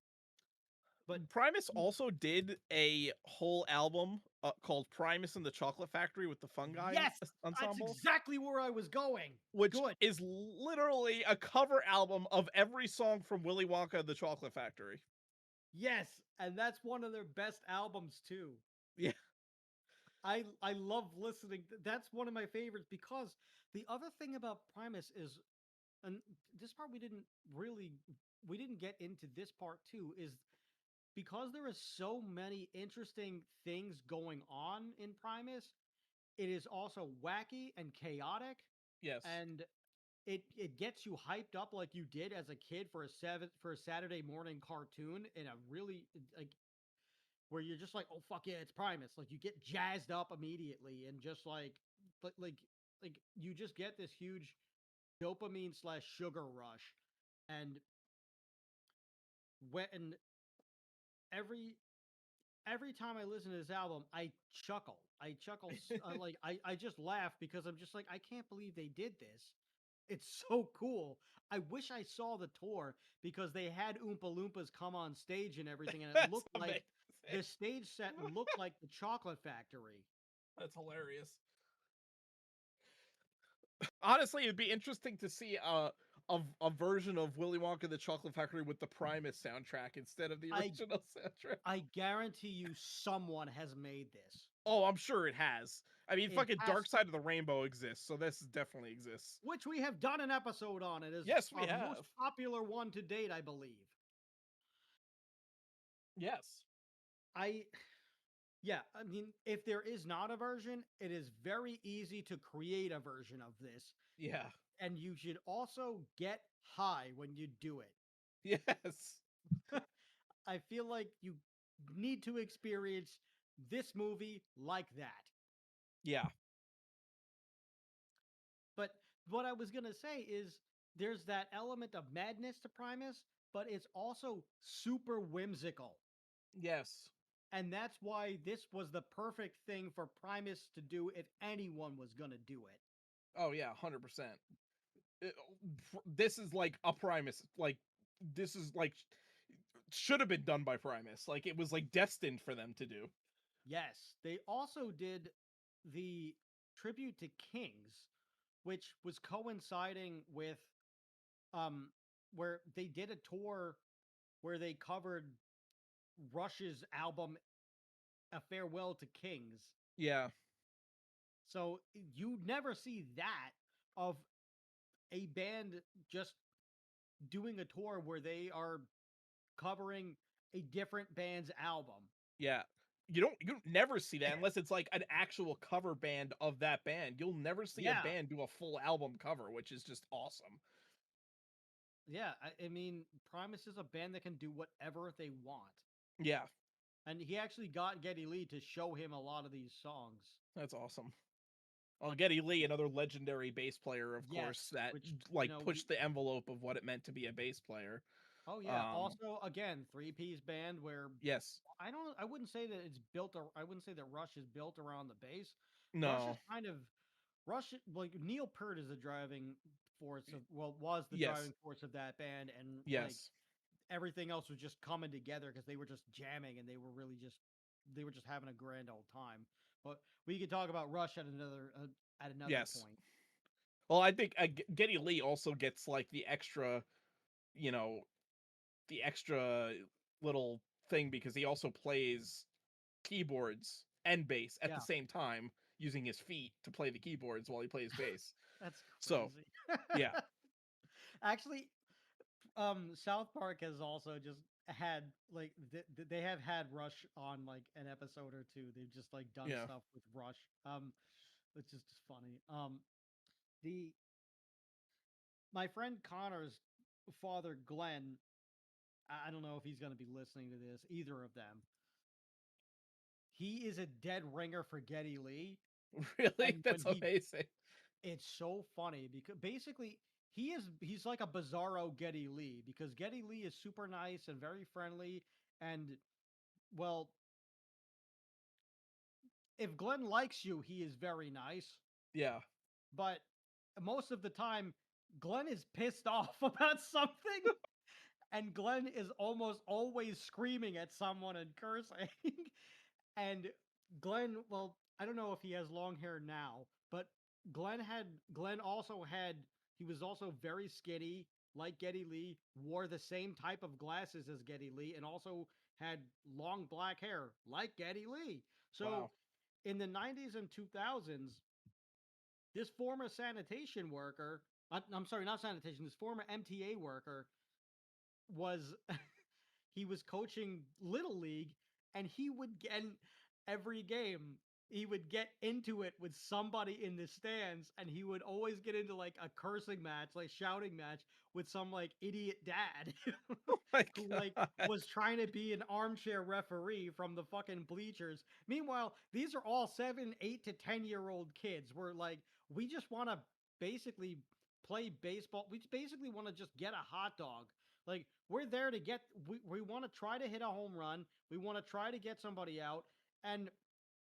But Primus also did a whole album called Primus and the Chocolate Factory with the Fungi yes, that's ensemble, exactly where I was going. which Good. is literally a cover album of every song from Willy Wonka and the Chocolate Factory. Yes, and that's one of their best albums too. Yeah. I love listening. That's one of my favorites because the other thing about Primus is, and this part we didn't get into this part too, is because there is so many interesting things going on in Primus. It is also wacky and chaotic, Yes. and it gets you hyped up like you did as a kid for a Saturday morning cartoon in a really like where you're just like, oh fuck yeah, it's Primus. Like you get jazzed up immediately and just like you just get this huge dopamine slash sugar rush. And when every every time I listen to this album, I chuckle. I just laugh because I'm just like, I can't believe they did this. It's so cool. I wish I saw the tour because they had Oompa Loompas come on stage and everything, and it That's looked like amazing. the stage set looked like the Chocolate Factory. That's hilarious. Honestly, it'd be interesting to see a version of Willy Wonka and the Chocolate Factory with the Primus soundtrack instead of the I original soundtrack. I guarantee you someone has made this. Oh, I'm sure it has. I mean, It fucking has Dark Side of the Rainbow exists, so this definitely exists. which we have done an episode on. It is Yes, we our most have. popular one to date, I believe. Yes. I Yeah, I mean, if there is not a version, it is very easy to create a version of this, Yeah. and you should also get high when you do it. Yes. I feel like you need to experience this movie like that. Yeah. But what I was going to say is there's that element of madness to Primus, but it's also super whimsical. Yes. And that's why this was the perfect thing for Primus to do if anyone was going to do it. Oh yeah, 100%. This is like a Primus. Like this is like should have been done by Primus. Like it was like destined for them to do. Yes, they also did the tribute to Kings, which was coinciding with um where they did a tour where they covered Rush's album A Farewell to Kings. Yeah. So you never see that of a band just doing a tour where they are covering a different band's album. Yeah. You never see that unless it's like an actual cover band of that band. You'll never see a Yeah. band do a full album cover, which is just awesome. Yeah, I mean, Primus is a band that can do whatever they want. Yeah, And he actually got Geddy Lee to show him a lot of these songs. that's awesome. Well, Geddy Lee, another legendary bass player, of course, Yes, that which, like pushed the envelope of what it meant to be a bass player. oh yeah. Also, again, three-piece band where Yes. I wouldn't say that it's built. I wouldn't say that Rush is built around the bass. Rush is No. kind of like Neil Peart is the driving force of was the Yes. driving force of that band, and like Yes. everything else was just coming together because they were just jamming and they were really just having a grand old time. But we could talk about Rush at another Yes. point. Well, I think Geddy Lee also gets like the extra, you know, the extra little thing because he also plays keyboards and bass at Yeah, the same time using his feet to play the keyboards while he plays bass. that's So, crazy. yeah. Actually, South Park has also just had like they have had Rush on like an episode or two. They've just like done Yeah. stuff with Rush. Which is just funny. The My friend Connor's father Glenn, I don't know if he's going to be listening to this, either of them. He is a dead ringer for Geddy Lee. Really? And That's amazing. it's so funny because basically he's like a bizarro Geddy Lee because Geddy Lee is super nice and very friendly. And well, if Glenn likes you, he is very nice. Yeah. But most of the time, Glenn is pissed off about something. and Glenn is almost always screaming at someone and cursing. And Glenn, well, I don't know if he has long hair now, but Glenn also had he was also very skinny, like Geddy Lee, wore the same type of glasses as Geddy Lee, and also had long black hair like Geddy Lee. So Wow. in the 90s and 2000s, this former sanitation worker, I'm sorry, not sanitation, this former MTA worker was he was coaching little league, and he would get every game he would get into it with somebody in the stands, and he would always get into like a cursing match, like shouting match with some like idiot dad Oh my who like god. was trying to be an armchair referee from the fucking bleachers. Meanwhile, these are all 7, 8 to 10 year old kids. We're like, we just want to basically play baseball. We basically want to just get a hot dog. Like, we're there to get, we want to try to hit a home run. We want to try to get somebody out. And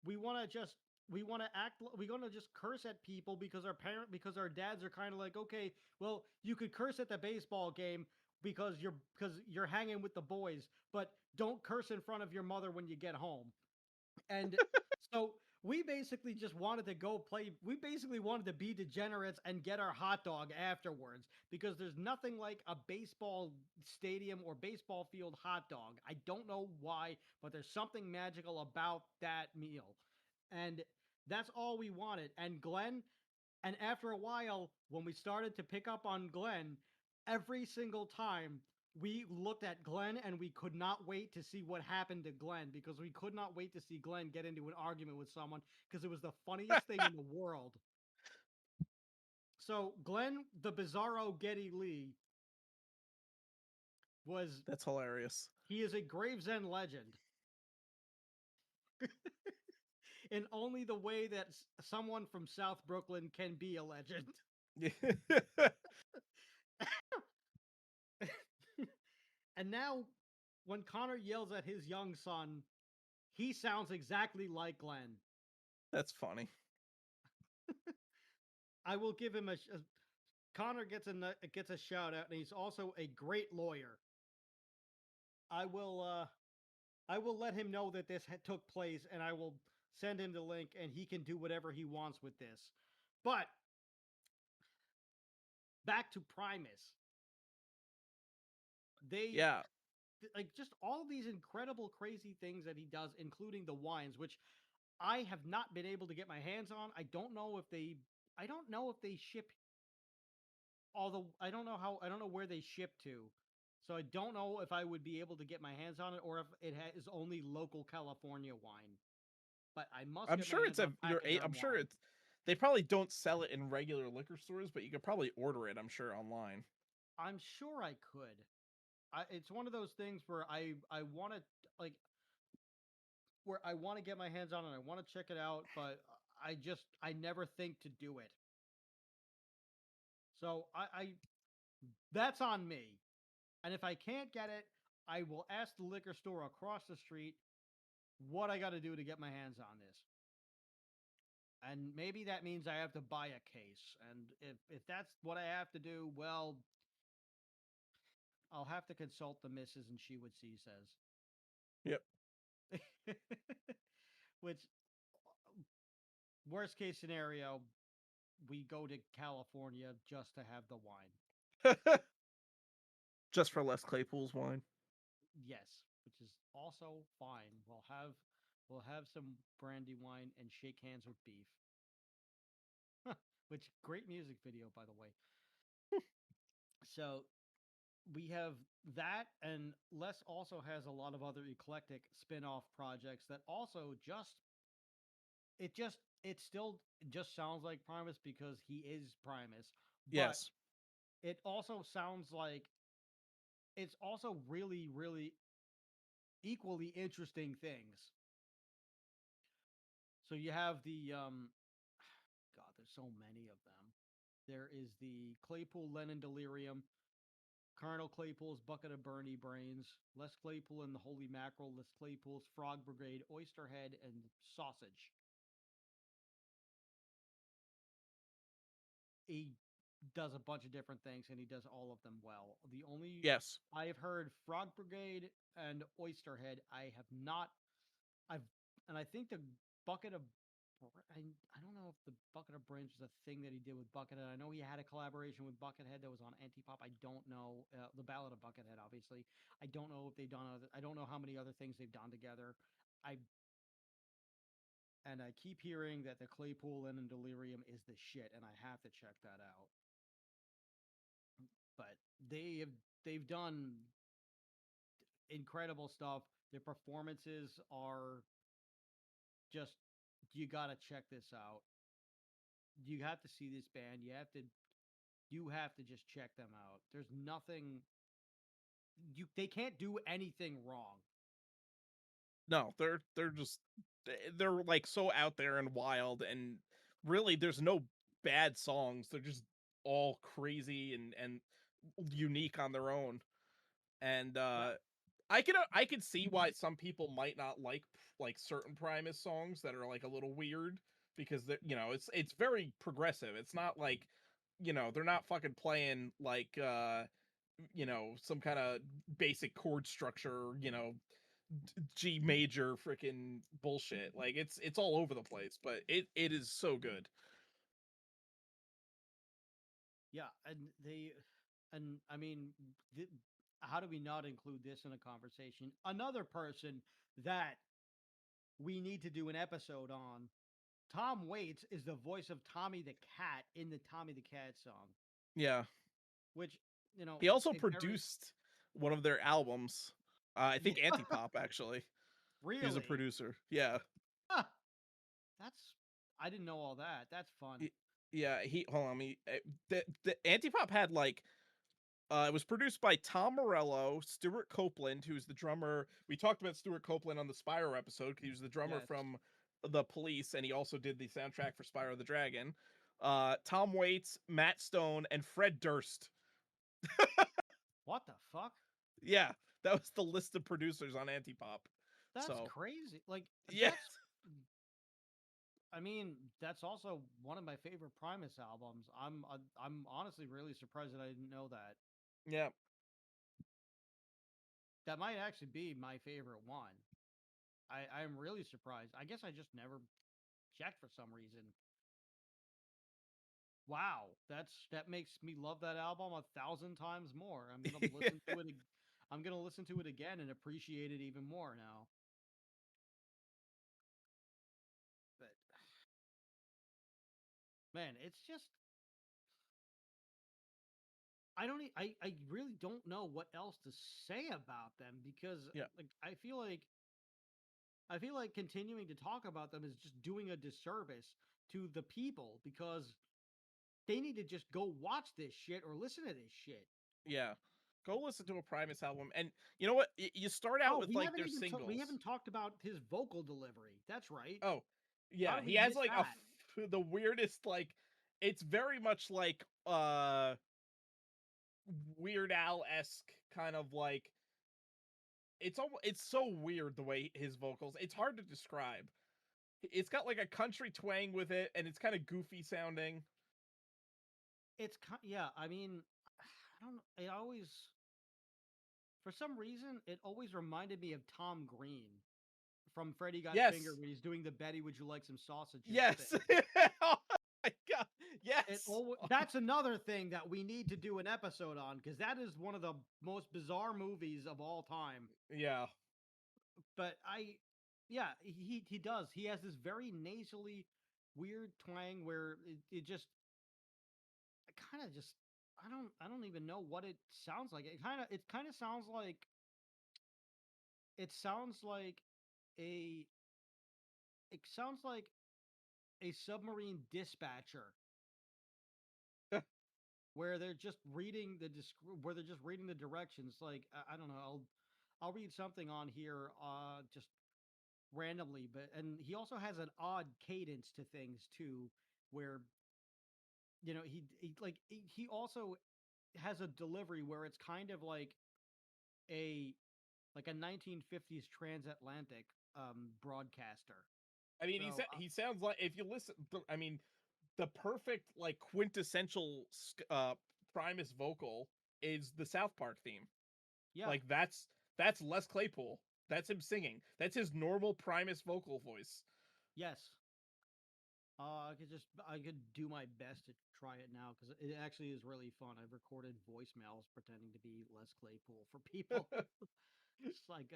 we want to just, we want to act, we're going to just curse at people because our dads are kind of like, okay, well, you could curse at the baseball game because you're hanging with the boys, but don't curse in front of your mother when you get home. And so we basically just wanted to go play. We basically wanted to be degenerates and get our hot dog afterwards because there's nothing like a baseball stadium or baseball field hot dog. I don't know why, but there's something magical about that meal. And that's all we wanted. And after a while, when we started to pick up on Glenn, every single time we looked at Glenn and we could not wait to see what happened to Glenn because we could not wait to see Glenn get into an argument with someone because it was the funniest thing in the world. So Glenn, the Bizarro Geddy Lee, was That's hilarious. he is a Gravesend legend in only the way that someone from South Brooklyn can be a legend. And now, when Connor yells at his young son, he sounds exactly like Glenn. That's funny. I will give him Connor gets a shout out, and he's also a great lawyer. I will I will let him know that this took place, and I will send him the link, and he can do whatever he wants with this. But back to Primus, they Yeah. like just all of these incredible, crazy things that he does, including the wines, which I have not been able to get my hands on. I don't know if they ship. Although I don't know where they ship to, so I don't know if I would be able to get my hands on it or if it is only local California wine. But I must I'm get my sure hands it's a on you're a Pachyderm I'm sure wine. it's they probably don't sell it in regular liquor stores, but you could probably order it, I'm sure, online. I'm sure I could. It's one of those things where I want to like where I want to get my hands on it. I want to check it out, but I never think to do it. So I that's on me. And if I can't get it, I will ask the liquor store across the street what I got to do to get my hands on this. And maybe that means I have to buy a case. And if that's what I have to do, well, I'll have to consult the missus and she what she Yep. says. Which worst case scenario, we go to California just to have the wine. Just for Les Claypool's wine. Yes, which is also fine. We'll have some brandy wine and shake hands with beef. Which great music video, by the way. So we have that, and Les also has a lot of other eclectic spin-off projects that also it still just sounds like Primus because he is Primus, but Yes. it also sounds like it's also really, really equally interesting things. So you have the God, there's so many of them. There is the Claypool Lennon Delirium, Colonel Claypool's Bucket of Bernie Brains, Les Claypool and the Holy Mackerel, Les Claypool's Frog Brigade, Oysterhead, and Sausage. A does a bunch of different things, and he does all of them well. The only Yes. I have heard Frog Brigade and Oysterhead. I have not. I've and I think the bucket of I don't know if the Bucket of Brains was a thing that he did with Buckethead. I know he had a collaboration with Buckethead that was on Antipop. I don't know the Ballad of Buckethead, obviously. I don't know if they've done other. I don't know how many other things they've done together. I I keep hearing that the Claypool and Delirium is the shit, and I have to check that out. But they've done incredible stuff. Their performances are just you gotta check this out. You have to see this band. You have to just check them out. There's nothing they can't do anything wrong. No, they're just they're like so out there and wild, and really there's no bad songs. They're just all crazy and unique on their own. And Yeah. I could see why some people might not like certain Primus songs that are like a little weird, because it's very progressive. It's not like, they're not fucking playing like some kind of basic chord structure, G major freaking bullshit. Like it's all over the place, but it is so good. Yeah, and I mean, how do we not include this in a conversation? Another person that we need to do an episode on. Tom Waits is the voice of Tommy the Cat in the Tommy the Cat song, Yeah. which He also a very produced one of their albums. I think yeah, Antipop actually. He's a really. producer. Yeah. Huh, that's I didn't know all that. That's fun. Y- Yeah, he hold on me. The Antipop had like it was produced by Tom Morello, Stuart Copeland, who's the drummer. We talked about Stuart Copeland on the Spyro episode because he was the drummer Yes. from The Police, and he also did the soundtrack for Spyro the Dragon. Tom Waits, Matt Stone, and Fred Durst. What the fuck? Yeah, that was the list of producers on Antipop. That's So crazy. Like yeah, that's I mean, that's also one of my favorite Primus albums. I'm honestly really surprised that I didn't know that. yeah, That might actually be my favorite one. I'm really surprised. I guess I just never checked for some reason. Wow, that makes me love that album 1,000 times more. I'm gonna listen to it. I'm gonna listen to it again and appreciate it even more now. But man, it's just I really don't know what else to say about them because yeah, like I feel like continuing to talk about them is just doing a disservice to the people because they need to just go watch this shit or listen to this shit. yeah. Go listen to a Primus album, and you know what? You start out Oh, with like their we singles. haven't talked about his vocal delivery. That's right. Oh, How yeah, did he we has miss like that? the weirdest like. It's very much like Weird Al esque kind of like. It's so weird the way his vocals. It's hard to describe. It's got like a country twang with it, and it's kind of goofy sounding. Yeah. I mean, I don't know. It always for some reason it always reminded me of Tom Green from Freddy Got Finger Yes, when he's doing the Betty Would You Like Some Sausages yes. thing. Oh my god, yes. That's another thing that we need to do an episode on because that is one of the most bizarre movies of all time. Yeah, But yeah, he does. He has this very nasally, weird twang where it just kind of just I don't even know what it sounds like. It kind of sounds like it sounds like a it sounds like a submarine dispatcher where they're just reading where they're just reading the directions. Like I don't know, I'll read something on here just randomly, but and he also has an odd cadence to things too, where he also has a delivery where it's kind of a like a 1950s transatlantic broadcaster. I mean So he sounds like, if you listen. I mean, the perfect like quintessential Primus vocal is the South Park theme. Yeah. Like that's Les Claypool. That's him singing. That's his normal Primus vocal voice. Yes. I could do my best to try it now because it actually is really fun. I've recorded voicemails pretending to be Les Claypool for people. It's like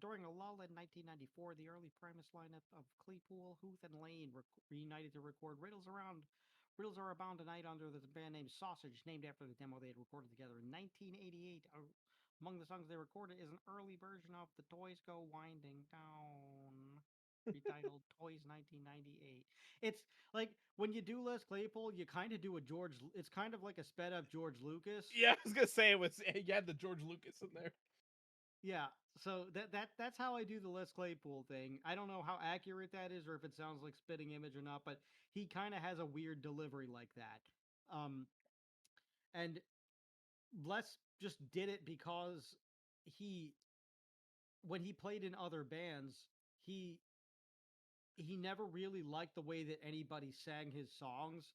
during a lull in 1994, the early Primus lineup of Claypool, Huth, and Lane reunited to record Riddles Are Abound Tonight under the band name Sausage, named after the demo they had recorded together in 1988. Among the songs they recorded is an early version of The Toys Go Winding Down, retitled Toys 1998. It's like when you do Les Claypool, you kind of do a George. It's kind of like a sped up George Lucas. Yeah, I was gonna say you had the George Lucas in there. Yeah, so that's how I do the Les Claypool thing. I don't know how accurate that is or if it sounds like spitting image or not, but he kind of has a weird delivery like that. And Les just did it because he when he played in other bands, he he never really liked the way that anybody sang his songs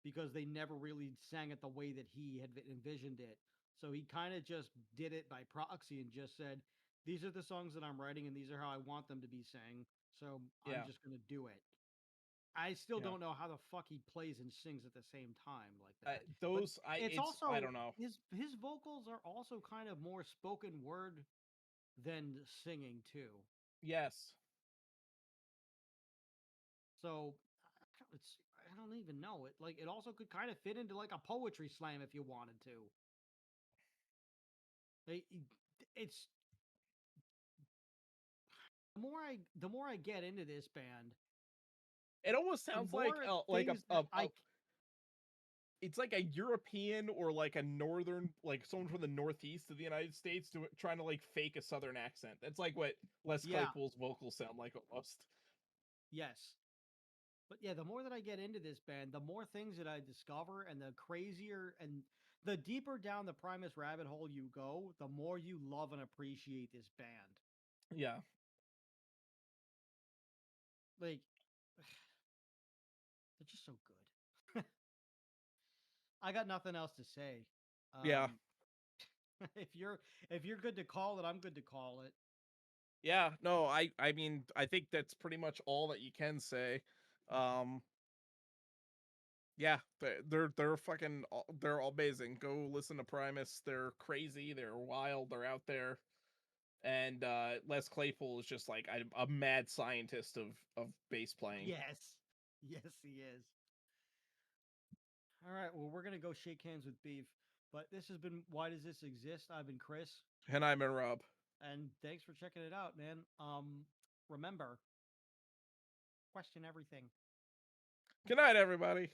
because they never really sang it the way that he had envisioned it. So he kind of just did it by proxy and just said, "These are the songs that I'm writing, and these are how I want them to be sang. So I'm Yeah. just gonna do it." I still Yeah. don't know how the fuck he plays and sings at the same time like that. But it's I also don't know. his vocals are also kind of more spoken word than singing too. Yes. So it's I don't even know it. Like it also could kind of fit into like a poetry slam if you wanted to. Like, it's the more I get into this band, It almost the sounds more like things that I it's like a European or like a northern, like someone from the northeast of the United States trying to like fake a southern accent. That's like what Les yeah, Claypool's vocals sound like almost. yes. But yeah, the more that I get into this band, the more things that I discover and the crazier and the deeper down the Primus rabbit hole you go, the more you love and appreciate this band. Yeah. Like they're just so good. I got nothing else to say. Yeah. Um, if you're good to call it, I'm good to call it. Yeah. No, I mean, I think that's pretty much all that you can say. Um yeah, they're fucking they're amazing. Go listen to Primus. They're crazy, they're wild, they're out there. And Les Claypool is just like a mad scientist of bass playing. Yes, yes, he is. All right, well, we're gonna go shake hands with Beef, but this has been Why Does This Exist? I've been Chris, And I'm in Rob. and thanks for checking it out, man. Remember, question everything. Good night, everybody.